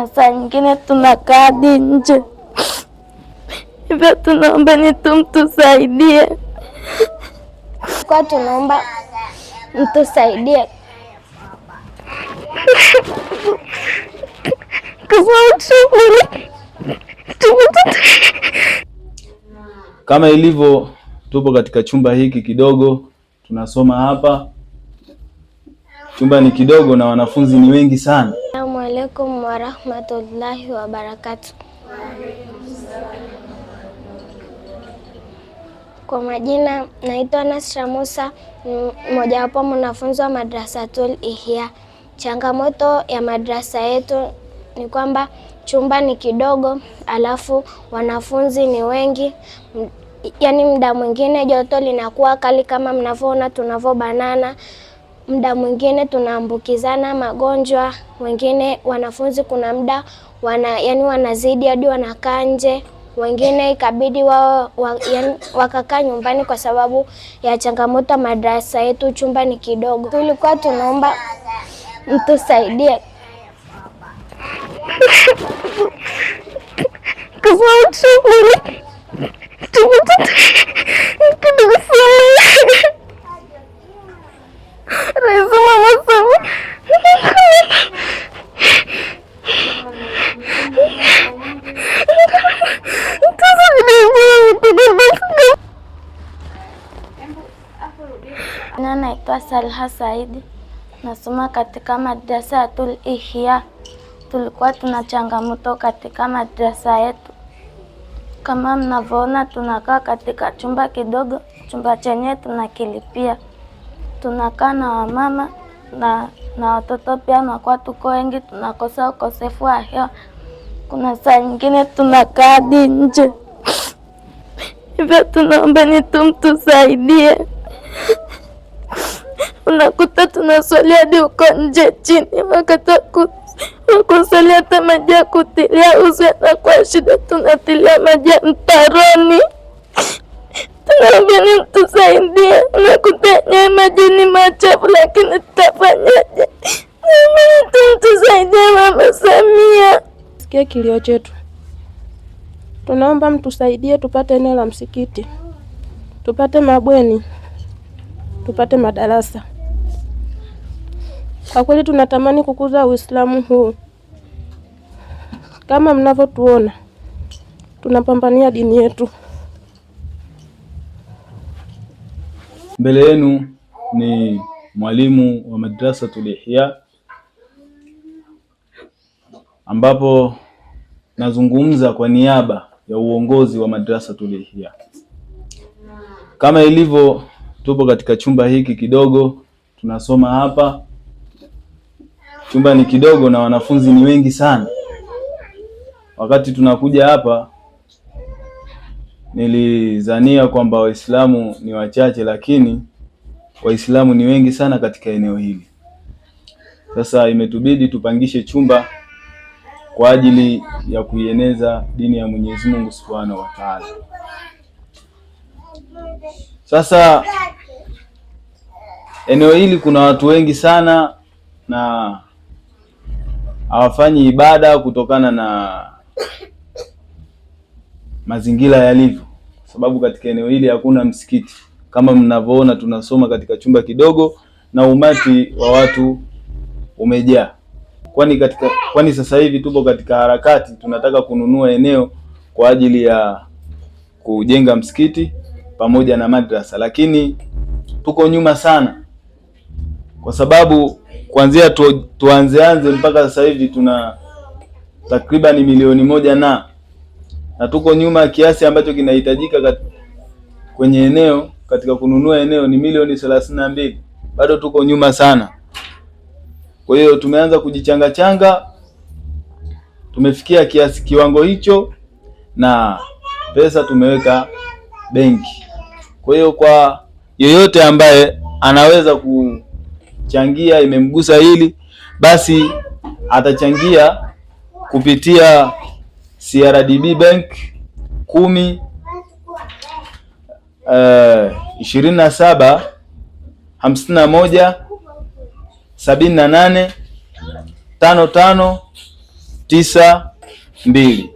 Kuna saa nyingine tunakaa hadi nje, hivyo tunaomba mtusaidie. Kwa tunaomba mtusaidie kama ilivyo. Tupo katika chumba hiki kidogo tunasoma hapa. Chumba ni kidogo na wanafunzi ni wengi sana. Assalamu alaikum warahmatullahi wabarakatuh. Kwa majina naitwa Nasra Musa, mmojawapo mwanafunzi wa Madrasatul Ihya. Changamoto ya madrasa yetu ni kwamba chumba ni kidogo, alafu wanafunzi ni wengi. Yaani muda mwingine joto linakuwa kali kama mnavyoona tunavyobanana. Muda mwingine tunaambukizana magonjwa. Wengine wanafunzi kuna muda wanazidi hadi wanakaa nje. Wengine ikabidi wakakaa nyumbani kwa sababu ya changamoto madrasa yetu, chumba ni kidogo. Tulikuwa tunaomba mtusaidie Naitwa Salha Saidi, nasoma katika Madrasatul Ihya. Tulikuwa tuna changamoto katika madrasa yetu. Kama mnavyoona, tunakaa katika chumba kidogo. Chumba chenyewe tunakilipia. Tunakaa na wamama na watoto pia, nakuwa tuko wengi, tunakosa ukosefu wa hewa. Kuna saa nyingine tunakaa hadi nje, hivyo tunaomba mtusaidie. Unakuta tunaswali hadi uko nje chini, wakati wakuswali hata maji ya kutilia uso, na kwa shida tunatilia maji ya mtaroni. Tunaomba mtusaidie. Unakuta nye maji ni machafu, lakini tutafanyaje? Mtusaidie Mama Samia. Sikia kilio chetu, tunaomba mtusaidie tupate eneo la msikiti, tupate mabweni, tupate madarasa. Kwa kweli tunatamani kukuza Uislamu huu. Kama mnavyotuona tunapambania dini yetu. Mbele yenu ni mwalimu wa Madrasatul Ihya, ambapo nazungumza kwa niaba ya uongozi wa Madrasatul Ihya. Kama ilivyo, tupo katika chumba hiki kidogo tunasoma hapa. Chumba ni kidogo na wanafunzi ni wengi sana. Wakati tunakuja hapa nilizania kwamba Waislamu ni wachache, lakini Waislamu ni wengi sana katika eneo hili. Sasa imetubidi tupangishe chumba kwa ajili ya kuieneza dini ya Mwenyezi Mungu Subhanahu wa Ta'ala. Sasa eneo hili kuna watu wengi sana na hawafanyi ibada kutokana na mazingira yalivyo, sababu katika eneo hili hakuna msikiti. Kama mnavyoona tunasoma katika chumba kidogo na umati wa watu umejaa. Kwani sasa hivi tupo katika harakati, tunataka kununua eneo kwa ajili ya kujenga msikiti pamoja na madrasa, lakini tuko nyuma sana, kwa sababu kuanzia tuanze mpaka sasa hivi tuna takriban milioni 1 na tuko nyuma kiasi ambacho kinahitajika kwenye eneo, katika kununua eneo ni milioni 32. Bado tuko nyuma sana. Kwa hiyo tumeanza kujichanga, tumefikia kiwango hicho na pesa tumeweka benki. Kwa hiyo kwa yeyote ambaye anaweza kuchangia, imemgusa hili, basi atachangia kupitia CRDB Bank 10 27 51 78 55 92.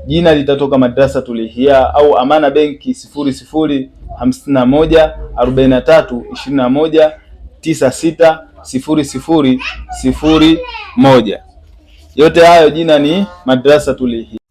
Jina litatoka Madrasatul Ihya au Amana Benki 00514321960001. Yote hayo jina ni Madrasatul Ihya.